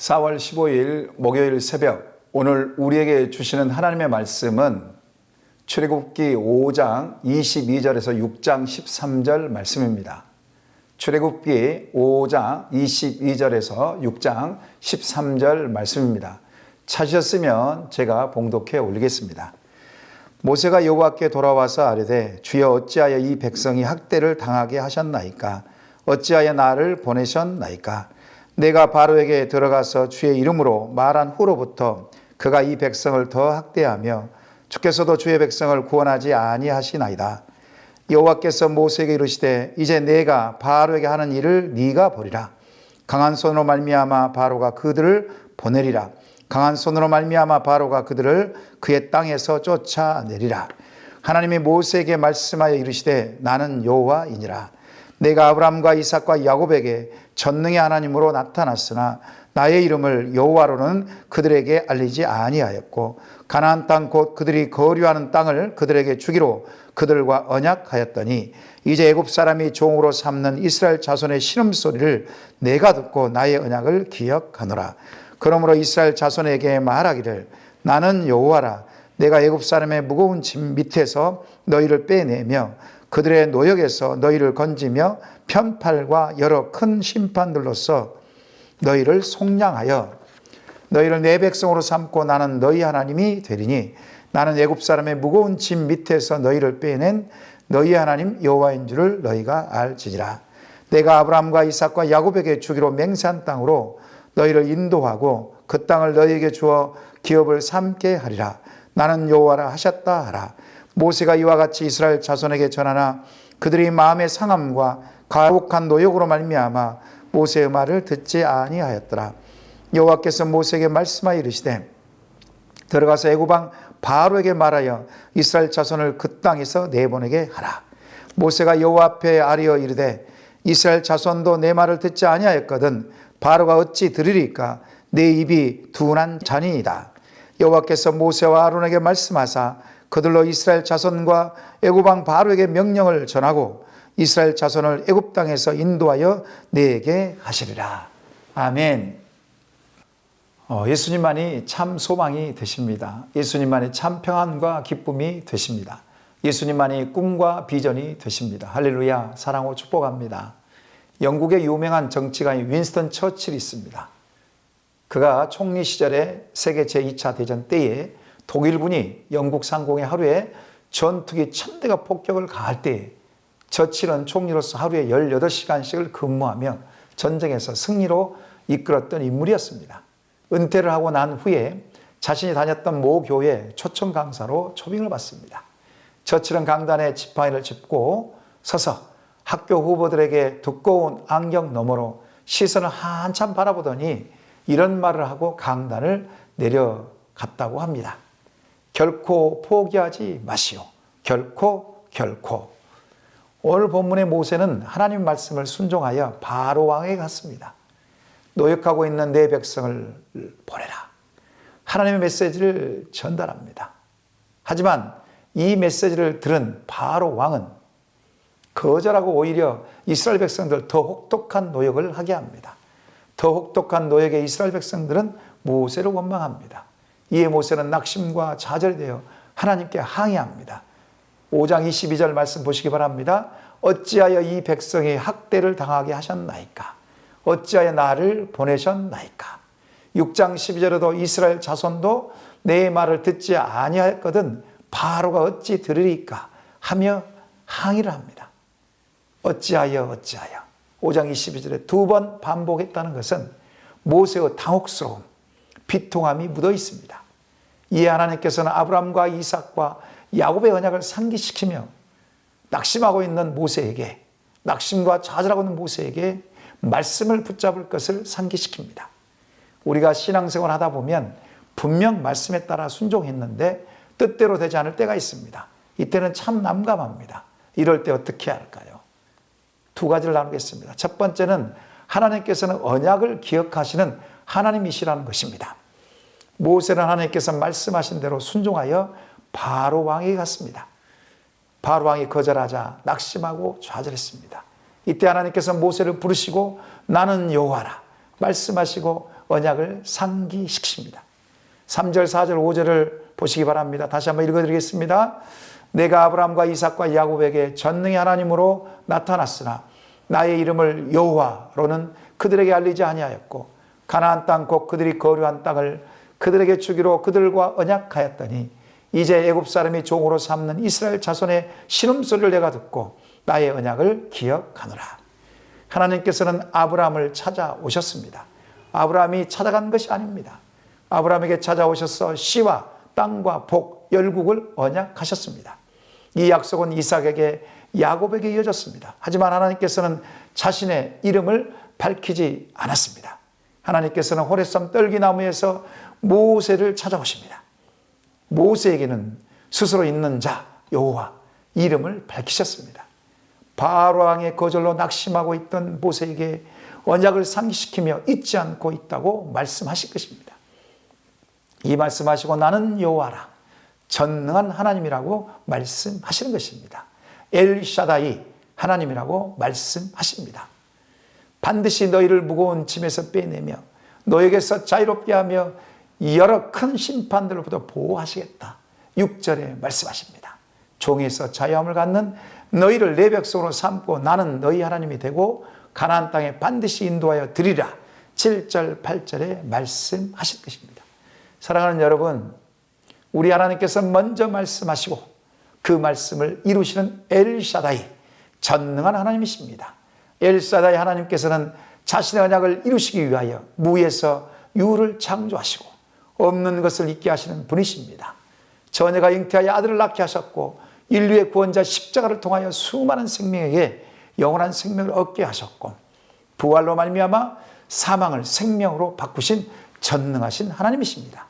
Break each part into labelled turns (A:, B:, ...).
A: 4월 15일 목요일 새벽, 오늘 우리에게 주시는 하나님의 말씀은 출애굽기 5장 22절에서 6장 13절 말씀입니다. 출애굽기 5장 22절에서 6장 13절 말씀입니다. 찾으셨으면 제가 봉독해 올리겠습니다. 모세가 여호와께 돌아와서 아뢰되 주여 어찌하여 이 백성이 학대를 당하게 하셨나이까? 어찌하여 나를 보내셨나이까? 내가 바로에게 들어가서 주의 이름으로 말한 후로부터 그가 이 백성을 더 학대하며 주께서도 주의 백성을 구원하지 아니하시나이다. 여호와께서 모세에게 이르시되 이제 내가 바로에게 하는 일을 네가 보리라. 강한 손으로 말미암아 바로가 그들을 보내리라. 강한 손으로 말미암아 바로가 그들을 그의 땅에서 쫓아내리라. 하나님이 모세에게 말씀하여 이르시되 나는 여호와이니라. 내가 아브라함과 이삭과 야곱에게 전능의 하나님으로 나타났으나 나의 이름을 여호와로는 그들에게 알리지 아니하였고 가나안 땅 곧 그들이 거류하는 땅을 그들에게 주기로 그들과 언약하였더니 이제 애굽 사람이 종으로 삼는 이스라엘 자손의 신음소리를 내가 듣고 나의 언약을 기억하노라. 그러므로 이스라엘 자손에게 말하기를 나는 여호와라. 내가 애굽 사람의 무거운 짐 밑에서 너희를 빼내며 그들의 노역에서 너희를 건지며 편팔과 여러 큰 심판들로서 너희를 속량하여 너희를 내 백성으로 삼고 나는 너희 하나님이 되리니 나는 애굽 사람의 무거운 짐 밑에서 너희를 빼낸 너희 하나님 여호와인 줄을 너희가 알지니라. 내가 아브라함과 이삭과 야곱에게 주기로 맹세한 땅으로 너희를 인도하고 그 땅을 너희에게 주어 기업을 삼게 하리라. 나는 여호와라 하셨다 하라. 모세가 이와 같이 이스라엘 자손에게 전하나 그들이 마음의 상함과 가혹한 노역으로 말미암아 모세의 말을 듣지 아니하였더라. 여호와께서 모세에게 말씀하여 이르시되 들어가서 애굽 왕 바로에게 말하여 이스라엘 자손을 그 땅에서 내보내게 하라. 모세가 여호와 앞에 아뢰어 이르되 이스라엘 자손도 내 말을 듣지 아니하였거든 바로가 어찌 들으리까? 내 입이 둔한 잔이이다. 여호와께서 모세와 아론에게 말씀하사 그들로 이스라엘 자손과 애굽 왕 바로에게 명령을 전하고 이스라엘 자손을 애굽 땅에서 인도하여 내게 하시리라. 아멘. 예수님만이 참 소망이 되십니다. 예수님만이 참 평안과 기쁨이 되십니다. 예수님만이 꿈과 비전이 되십니다. 할렐루야. 사랑하고 축복합니다. 영국의 유명한 정치가인 윈스턴 처칠이 있습니다. 그가 총리 시절에 세계 제2차 대전 때에 독일군이 영국 상공에 하루에 전투기 1000대가 폭격을 가할 때에 처칠은 총리로서 하루에 18시간씩을 근무하며 전쟁에서 승리로 이끌었던 인물이었습니다. 은퇴를 하고 난 후에 자신이 다녔던 모 교회 초청 강사로 초빙을 받습니다. 처칠은 강단에 지팡이를 짚고 서서 학교 후보들에게 두꺼운 안경 너머로 시선을 한참 바라보더니 이런 말을 하고 강단을 내려갔다고 합니다. 결코 포기하지 마시오. 결코. 오늘 본문의 모세는 하나님 말씀을 순종하여 바로 왕에게 갔습니다. 노역하고 있는 내 백성을 보내라. 하나님의 메시지를 전달합니다. 하지만 이 메시지를 들은 바로 왕은 거절하고 오히려 이스라엘 백성들 더 혹독한 노역을 하게 합니다. 더 혹독한 노역의 이스라엘 백성들은 모세를 원망합니다. 이에 모세는 낙심과 좌절이 되어 하나님께 항의합니다. 5장 22절 말씀 보시기 바랍니다. 어찌하여 이 백성이 학대를 당하게 하셨나이까? 어찌하여 나를 보내셨나이까? 6장 12절에도 이스라엘 자손도 내 말을 듣지 아니하였거든 바로가 어찌 들으리까? 하며 항의를 합니다. 어찌하여 5장 22절에 2번 반복했다는 것은 모세의 당혹스러움, 비통함이 묻어 있습니다. 이에 하나님께서는 아브라함과 이삭과 야곱의 언약을 상기시키며 낙심하고 있는 모세에게, 낙심과 좌절하고 있는 모세에게 말씀을 붙잡을 것을 상기시킵니다. 우리가 신앙생활 하다 보면 분명 말씀에 따라 순종했는데 뜻대로 되지 않을 때가 있습니다. 이때는 참 난감합니다. 이럴 때 어떻게 할까요? 두 가지를 나누겠습니다. 첫 번째는 하나님께서는 언약을 기억하시는 하나님이시라는 것입니다. 모세는 하나님께서 말씀하신 대로 순종하여 바로 왕에게 갔습니다. 바로 왕이 거절하자 낙심하고 좌절했습니다. 이때 하나님께서 모세를 부르시고 나는 여호와라 말씀하시고 언약을 상기시키십니다. 3절, 4절, 5절을 보시기 바랍니다. 다시 한번 읽어드리겠습니다. 내가 아브라함과 이삭과 야곱에게 전능의 하나님으로 나타났으나 나의 이름을 여호와로는 그들에게 알리지 아니하였고 가나안 땅 곧 그들이 거류한 땅을 그들에게 주기로 그들과 언약하였더니 이제 애굽 사람이 종으로 삼는 이스라엘 자손의 신음소리를 내가 듣고 나의 언약을 기억하노라. 하나님께서는 아브라함을 찾아오셨습니다. 아브라함이 찾아간 것이 아닙니다. 아브라함에게 찾아오셔서 씨와 땅과 복, 열국을 언약하셨습니다. 이 약속은 이삭에게 야곱에게 이어졌습니다. 하지만 하나님께서는 자신의 이름을 밝히지 않았습니다. 하나님께서는 호렙산 떨기나무에서 모세를 찾아오십니다. 모세에게는 스스로 있는 자 여호와 이름을 밝히셨습니다. 바로 왕의 거절로 낙심하고 있던 모세에게 언약을 상기시키며 잊지 않고 있다고 말씀하실 것입니다. 이 말씀하시고 나는 여호와라 전능한 하나님이라고 말씀하시는 것입니다. 엘샤다이 하나님이라고 말씀하십니다. 반드시 너희를 무거운 짐에서 빼내며 너에게서 자유롭게 하며 여러 큰 심판들로부터 보호하시겠다. 6절에 말씀하십니다. 종에서 자유함을 갖는 너희를 내 백성으로 삼고 나는 너희 하나님이 되고 가나안 땅에 반드시 인도하여 드리라. 7절, 8절에 말씀하실 것입니다. 사랑하는 여러분, 우리 하나님께서 먼저 말씀하시고 그 말씀을 이루시는 엘샤다이, 전능한 하나님이십니다. 엘샤다이 하나님께서는 자신의 언약을 이루시기 위하여 무에서 유를 창조하시고 없는 것을 있게 하시는 분이십니다. 처녀가 잉태하여 아들을 낳게 하셨고 인류의 구원자 십자가를 통하여 수많은 생명에게 영원한 생명을 얻게 하셨고 부활로 말미암아 사망을 생명으로 바꾸신 전능하신 하나님이십니다.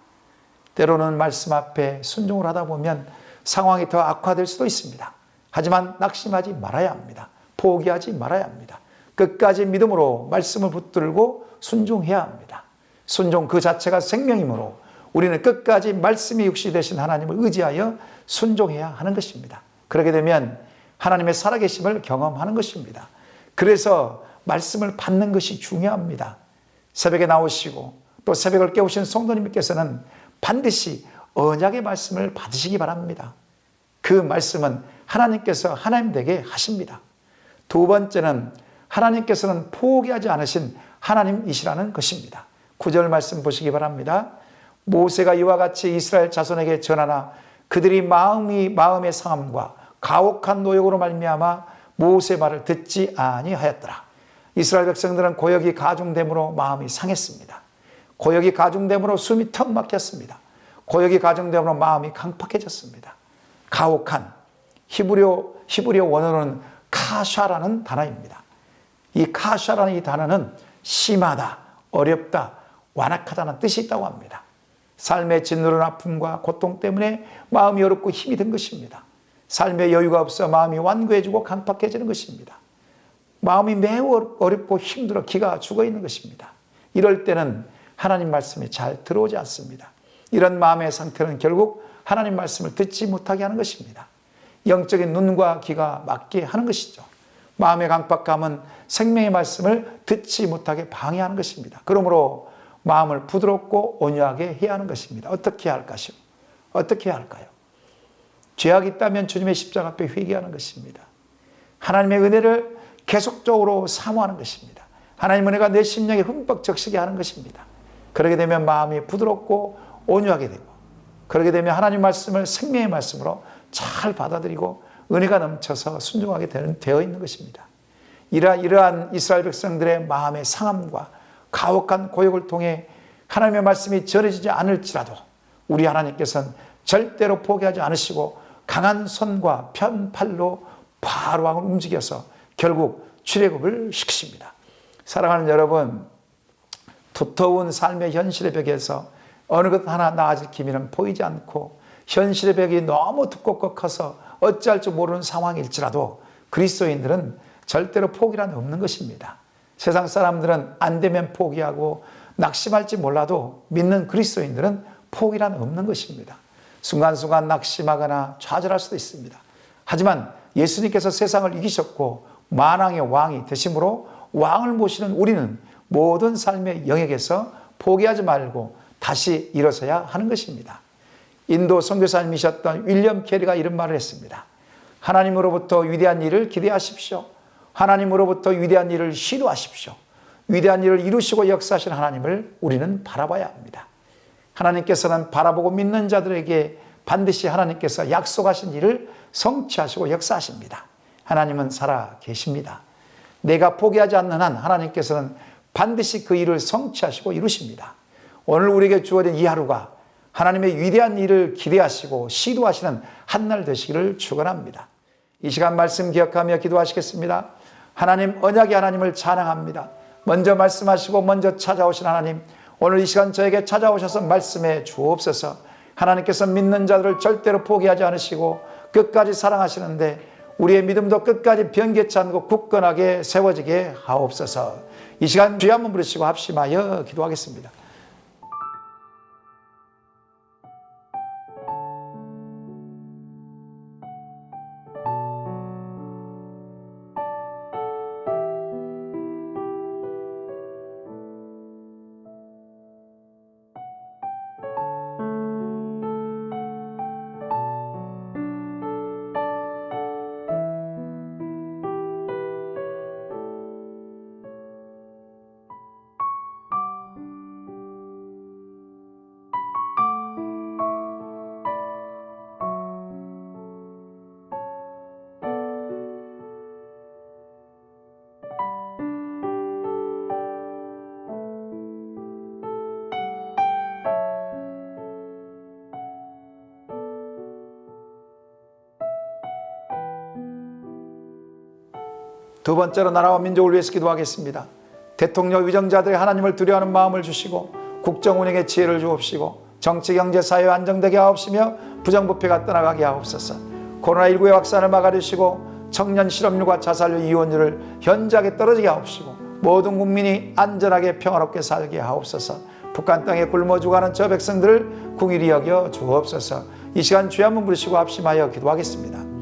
A: 때로는 말씀 앞에 순종을 하다 보면 상황이 더 악화될 수도 있습니다. 하지만 낙심하지 말아야 합니다. 포기하지 말아야 합니다. 끝까지 믿음으로 말씀을 붙들고 순종해야 합니다. 순종 그 자체가 생명이므로 우리는 끝까지 말씀이 육시 되신 하나님을 의지하여 순종해야 하는 것입니다. 그렇게 되면 하나님의 살아계심을 경험하는 것입니다. 그래서 말씀을 받는 것이 중요합니다. 새벽에 나오시고 또 새벽을 깨우신 성도님께서는 반드시 언약의 말씀을 받으시기 바랍니다. 그 말씀은 하나님께서 하나님 되게 하십니다. 두 번째는 하나님께서는 포기하지 않으신 하나님이시라는 것입니다. 9절 말씀 보시기 바랍니다. 모세가 이와 같이 이스라엘 자손에게 전하나 그들이 마음의 상함과 가혹한 노역으로 말미암아 모세 말을 듣지 아니하였더라. 이스라엘 백성들은 고역이 가중됨으로 마음이 상했습니다. 고역이 가중됨으로 숨이 턱 막혔습니다. 고역이 가중됨으로 마음이 강팍해졌습니다. 가혹한 히브리어 원어로는 카샤라는 단어입니다. 이 카샤라는 이 단어는 심하다, 어렵다, 완악하다는 뜻이 있다고 합니다. 삶의 짓누른 아픔과 고통 때문에 마음이 어렵고 힘이 든 것입니다. 삶의 여유가 없어 마음이 완고해지고 강팍해지는 것입니다. 마음이 매우 어렵고 힘들어 기가 죽어 있는 것입니다. 이럴 때는 하나님 말씀이 잘 들어오지 않습니다. 이런 마음의 상태는 결국 하나님 말씀을 듣지 못하게 하는 것입니다. 영적인 눈과 귀가 막게 하는 것이죠. 마음의 강팍함은 생명의 말씀을 듣지 못하게 방해하는 것입니다. 그러므로 마음을 부드럽고 온유하게 해야 하는 것입니다. 어떻게 해야 할까요? 어떻게 해야 할까요? 죄악이 있다면 주님의 십자가 앞에 회개하는 것입니다. 하나님의 은혜를 계속적으로 사모하는 것입니다. 하나님의 은혜가 내 심령에 흠뻑 적시게 하는 것입니다. 그렇게 되면 마음이 부드럽고 온유하게 되고 그렇게 되면 하나님 말씀을 생명의 말씀으로 잘 받아들이고 은혜가 넘쳐서 순종하게 되어 있는 것입니다. 이러한 이스라엘 백성들의 마음의 상함과 가혹한 고역을 통해 하나님의 말씀이 전해지지 않을지라도 우리 하나님께서는 절대로 포기하지 않으시고 강한 손과 편팔로 바로 왕을 움직여서 결국 출애굽을 시키십니다. 사랑하는 여러분, 두터운 삶의 현실의 벽에서 어느 것 하나 나아질 기미는 보이지 않고 현실의 벽이 너무 두껍고 커서 어찌할 줄 모르는 상황일지라도 그리스도인들은 절대로 포기란 없는 것입니다. 세상 사람들은 안 되면 포기하고 낙심할지 몰라도 믿는 그리스도인들은 포기란 없는 것입니다. 순간순간 낙심하거나 좌절할 수도 있습니다. 하지만 예수님께서 세상을 이기셨고 만왕의 왕이 되심으로 왕을 모시는 우리는 모든 삶의 영역에서 포기하지 말고 다시 일어서야 하는 것입니다. 인도 선교사님이셨던 윌리엄 캐리가 이런 말을 했습니다. 하나님으로부터 위대한 일을 기대하십시오. 하나님으로부터 위대한 일을 시도하십시오. 위대한 일을 이루시고 역사하신 하나님을 우리는 바라봐야 합니다. 하나님께서는 바라보고 믿는 자들에게 반드시 하나님께서 약속하신 일을 성취하시고 역사하십니다. 하나님은 살아 계십니다. 내가 포기하지 않는 한 하나님께서는 반드시 그 일을 성취하시고 이루십니다. 오늘 우리에게 주어진 이 하루가 하나님의 위대한 일을 기대하시고 시도하시는 한 날 되시기를 축원합니다. 이 시간 말씀 기억하며 기도하시겠습니다. 하나님, 언약의 하나님을 찬양합니다. 먼저 말씀하시고 먼저 찾아오신 하나님, 오늘 이 시간 저에게 찾아오셔서 말씀해 주옵소서. 하나님께서 믿는 자들을 절대로 포기하지 않으시고 끝까지 사랑하시는데 우리의 믿음도 끝까지 변개치 않고 굳건하게 세워지게 하옵소서. 이 시간 주여 한번 부르시고 합심하여 기도하겠습니다. 두 번째로 나라와 민족을 위해서 기도하겠습니다. 대통령 위정자들이 하나님을 두려워하는 마음을 주시고 국정 운영의 지혜를 주옵시고 정치, 경제, 사회 안정되게 하옵시며 부정부패가 떠나가게 하옵소서. 코로나19의 확산을 막아주시고 청년 실업률과 자살률, 이혼율을 현저하게 떨어지게 하옵시고 모든 국민이 안전하게 평화롭게 살게 하옵소서. 북한 땅에 굶어 죽어가는 저 백성들을 긍휼히 여겨 주옵소서. 이 시간 주여 한번 부르시고 합심하여 기도하겠습니다.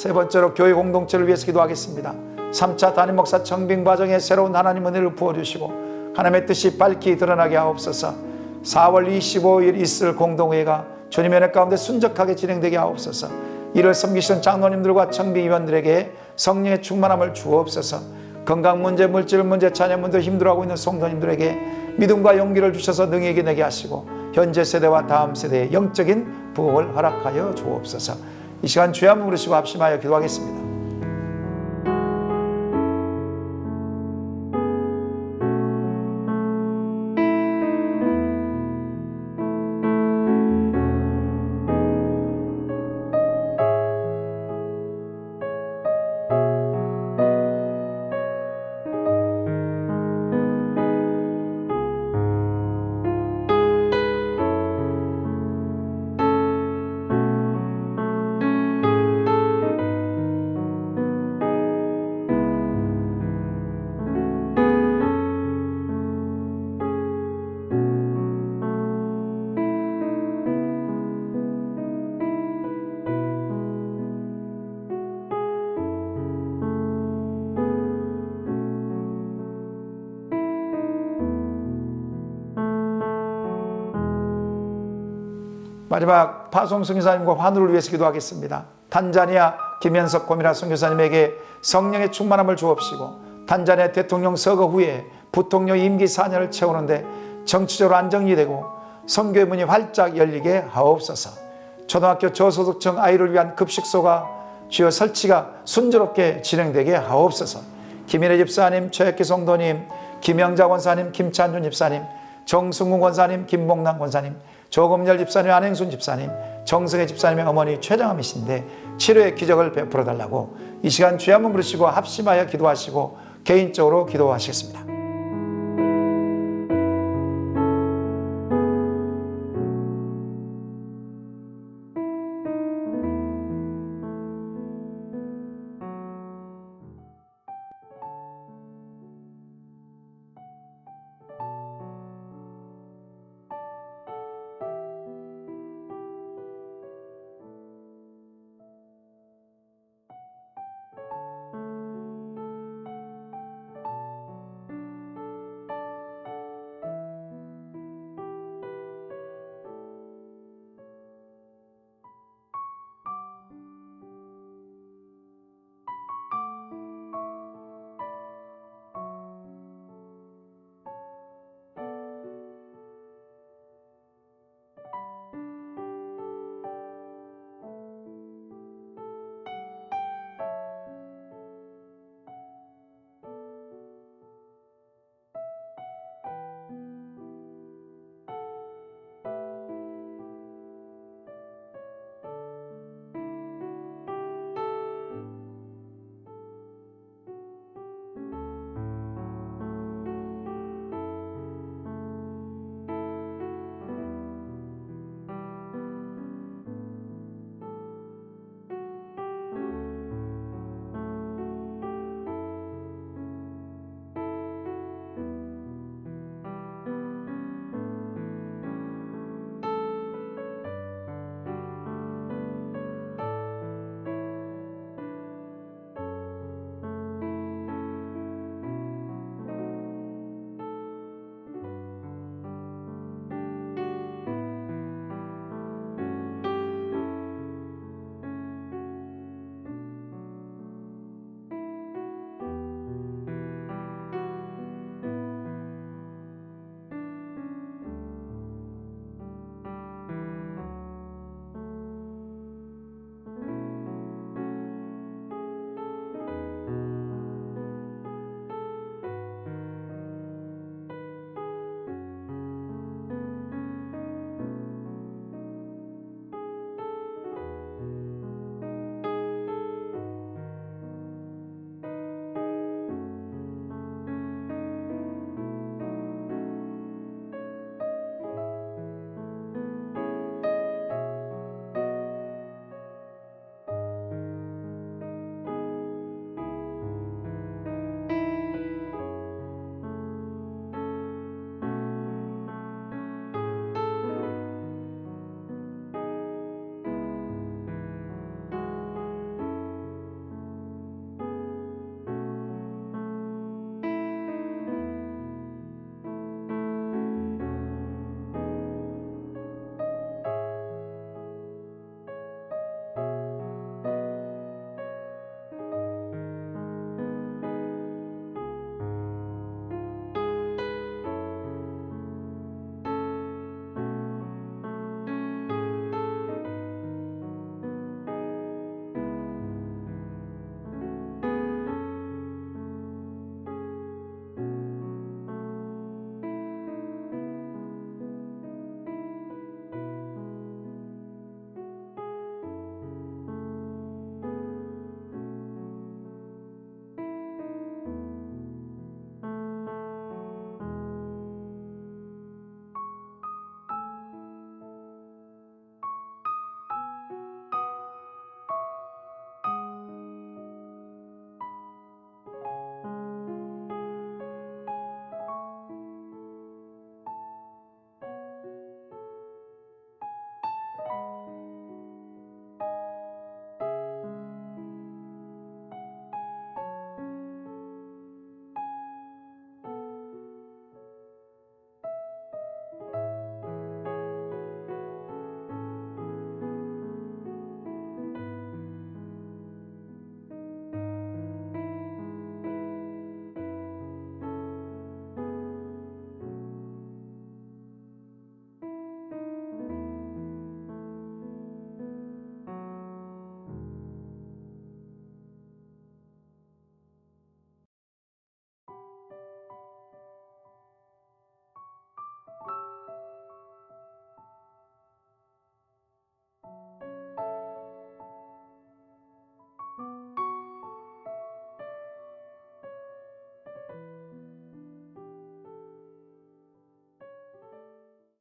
A: 세 번째로 교회 공동체를 위해서 기도하겠습니다. 3차 담임 목사 청빙 과정에 새로운 하나님 은혜를 부어주시고 하나님의 뜻이 밝히 드러나게 하옵소서. 4월 25일 있을 공동회가 주님의 은혜 가운데 순적하게 진행되게 하옵소서. 이를 섬기시는 장로님들과 청빙위원들에게 성령의 충만함을 주옵소서. 건강 문제, 물질 문제, 자녀 문제 힘들어하고 있는 성도님들에게 믿음과 용기를 주셔서 능히 이겨내게 하시고 현재 세대와 다음 세대의 영적인 부흥을 허락하여 주옵소서. 이 시간 주여 한번 부르시고 합심하여 기도하겠습니다. 마지막 파송 선교사님과 환우를 위해서 기도하겠습니다. 탄자니아 김현석 고미라 선교사님에게 성령의 충만함을 주옵시고 탄자니아 대통령 서거 후에 부통령 임기 4년을 채우는데 정치적으로 안정이 되고 선교의 문이 활짝 열리게 하옵소서. 초등학교 저소득층 아이를 위한 급식소가 주여 설치가 순조롭게 진행되게 하옵소서. 김인혜 집사님, 최혁기 성도님, 김영자 권사님, 김찬준 집사님, 정승훈 권사님, 김봉남 권사님, 조금열 집사님, 안행순 집사님, 정승혜 집사님의 어머니 최정암이신데 치료의 기적을 베풀어 달라고 이 시간 주여 한번 부르시고 합심하여 기도하시고 개인적으로 기도하시겠습니다.